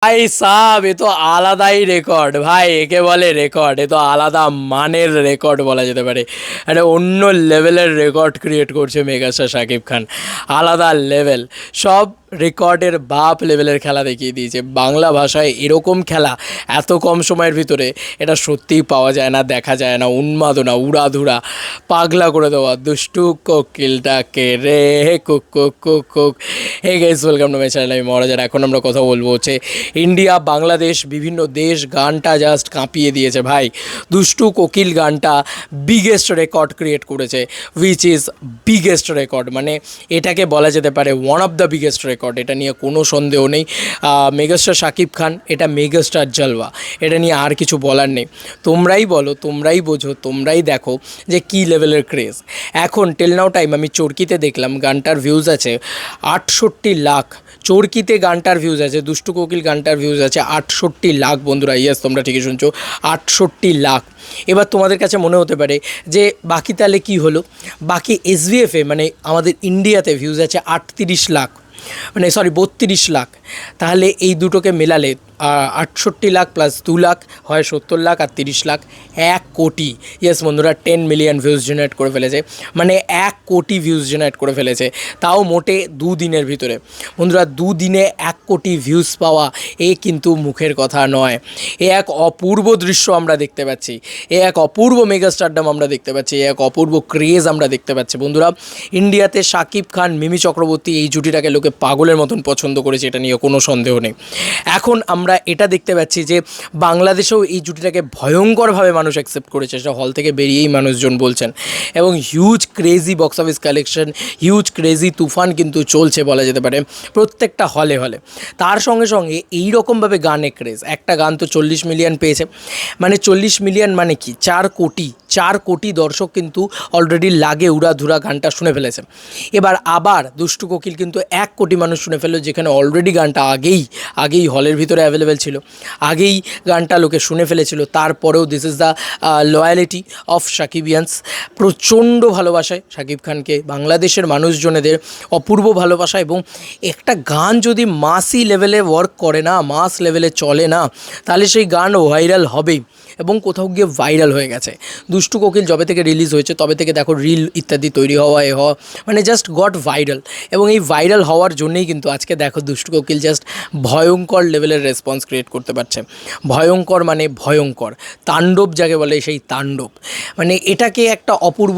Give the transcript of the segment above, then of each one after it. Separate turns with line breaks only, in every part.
ভাই সাব এ তো আলাদাই রেকর্ড ভাই, একে বলে রেকর্ড। এ তো আলাদা মানের রেকর্ড বলা যেতে পারে, একটা অন্য লেভেলের রেকর্ড ক্রিয়েট করছে মেগাস্টার শাকিব খান। আলাদা লেভেল, সব রেকর্ডের বাপ লেভেলের খেলা দেখিয়ে দিয়েছে। বাংলা ভাষায় এরকম খেলা এত কম সময়ের ভিতরে এটা সত্যিই পাওয়া যায় না, দেখা যায় না। উন্মাদনা, উড়াধুরা, পাগলা করে দেওয়া, দুষ্টু কোকিলটাকে রে কুক কুক কুক কুক। Hey guys, welcome to my channel. আমি মহারাজার। এখন আমরা কথা বলবো হচ্ছে ইন্ডিয়া, বাংলাদেশ, বিভিন্ন দেশ গানটা জাস্ট কাঁপিয়ে দিয়েছে ভাই। দুষ্টু কোকিল গানটা বিগেস্ট রেকর্ড ক্রিয়েট করেছে, উইচ ইজ বিগেস্ট রেকর্ড, মানে এটাকে বলা যেতে পারে one of the biggest record. এটা নিয়ে কোনো সন্দেহ নেই। মেগাস্টার শাকিব খান, এটা মেগাস্টার জলওয়া, এটা নিয়ে আর কিছু বলার নেই। তোমরাই বলো, তোমরাই বোঝো, তোমরাই দেখো যে কী লেভেলের ক্রেজ। এখন টেল নাও টাইম আমি চরকিতে দেখলাম গানটার ভিউজ আছে 68 লাখ। চরকিতে গানটার ভিউজ আছে, দুষ্টু কোকিল গানটার ভিউজ আছে 68 লাখ বন্ধুরা। ইয়েস, তোমরা ঠিকই শুনছো, 68 লাখ। এবার তোমাদের কাছে মনে হতে পারে যে বাকি তাহলে কী হলো, বাকি এসভিএফে মানে আমাদের ইন্ডিয়াতে ভিউজ আছে 38 লাখ, মানে সরি 32 লাখ। তাহলে এই দুটোকে মেলালে 68 লাখ প্লাস 2 লাখ হয় 70 লাখ, আর 30 লাখ 1 কোটি। ইয়েস বন্ধুরা, 10 মিলিয়ন ভিউজ জেনারেট করে ফেলেছে, মানে 1 কোটি ভিউজ জেনারেট করে ফেলেছে, তাও মোটে 2 দিনের ভিতরে। বন্ধুরা, 2 দিনে 1 কোটি ভিউজ পাওয়া এ কিন্তু মুখের কথা নয়। এ এক অপূর্ব দৃশ্য আমরা দেখতে পাচ্ছি, এ এক অপূর্ব মেগাস্টারডাম আমরা দেখতে পাচ্ছি, এ এক অপূর্ব ক্রেজ আমরা দেখতে পাচ্ছি বন্ধুরা। ইন্ডিয়াতে শাকিব খান, মিমি চক্রবর্তী, এই জুটিটাকে লোকে পাগলের মতন পছন্দ করেছে, এটা নিয়ে কোনো সন্দেহ নেই। এখন আমরা এটা দেখতে পাচ্ছি যে বাংলাদেশেও এই জুটিটাকে ভয়ঙ্করভাবে মানুষ অ্যাকসেপ্ট করেছে, সেটা হল থেকে বেরিয়েই মানুষজন বলছেন। এবং huge crazy box office collection, huge crazy তুফান কিন্তু চলছে বলা যেতে পারে প্রত্যেকটা হলে হলে। তার সঙ্গে সঙ্গে এই রকমভাবে গানে ক্রেজ, একটা গান তো 40 মিলিয়ন পেয়েছে, মানে 40 মিলিয়ন মানে কি 4 কোটি। 4 কোটি দর্শক কিন্তু অলরেডি লাগে উড়াধুরা গানটা শুনে ফেলেছে। এবার আবার দুষ্টু কোকিল কিন্তু 1 কোটি মানুষ শুনে ফেললো, যেখানে অলরেডি গানটা আগেই হলের ভিতরে অ্যাভেলেবেল ছিল, আগেই গানটা লোকে শুনে ফেলেছিল। তারপরেও this is the loyalty of Shakibians. প্রচণ্ড ভালোবাসায় শাকিব খানকে বাংলাদেশের মানুষজনেদের, অপূর্ব ভালোবাসা। এবং একটা গান যদি মাসি লেভেলে ওয়ার্ক করে না, মাস লেভেলে চলে না, তাহলে সেই গান ভাইরাল হবেই, এবং কোথাও গিয়ে ভাইরাল হয়ে গেছে। দুষ্টু কোকিল যবে থেকে রিলিজ হয়েছে তবে থেকে দেখো রিল ইত্যাদি তৈরি হওয়া মানে জাস্ট গট ভাইরাল। এবং এই ভাইরাল হওয়ার জন্যেই কিন্তু আজকে দেখো দুষ্টু কোকিল জাস্ট ভয়ঙ্কর লেভেলের রেসপন্স ক্রিয়েট করতে পারছে। ভয়ঙ্কর মানে ভয়ঙ্কর, তাণ্ডব যাকে বলে সেই তাণ্ডব, মানে এটাকে একটা অপূর্ব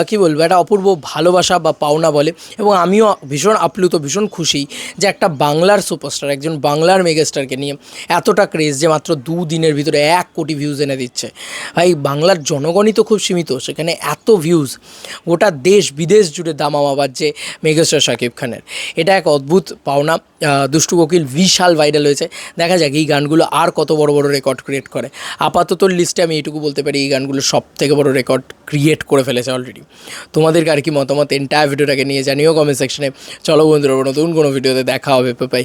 কী বলবো, একটা অপূর্ব ভালোবাসা বা পাওনা বলে। এবং আমিও ভীষণ আপ্লুত, ভীষণ খুশি যে একটা বাংলার সুপারস্টার, একজন বাংলার মেগাস্টারকে নিয়ে এতটা ক্রেজ, যে মাত্র 2 দিনের ভিতরে 1 কোটি ভিউজ এনে দিচ্ছে। ভাই, বাংলার জনগণই তো খুব সীমিত, সেখানে এত ভিউজ, গোটা দেশ বিদেশ জুড়ে দামামা বাজছে মেগাস্টার শাকিব খানের। এটা এক অদ্ভুত পাওনা। দুষ্টু কোকিল বিশাল ভাইরাল হয়েছে, দেখা যাক এই গানগুলো আর কত বড় বড় রেকর্ড ক্রিয়েট করে। আপাতত লিস্টে আমি এইটুকু বলতে পারি, এই গানগুলো সব থেকে বড় রেকর্ড ক্রিয়েট করে ফেলেছে অলরেডি। তোমাদেরকে আর কি মতামত এন্টায়ার ভিডিওটাকে নিয়ে জানিও কমেন্ট সেকশনে। চলো বন্ধুরা, নতুন কোনো ভিডিওতে দেখা হবে, বাই।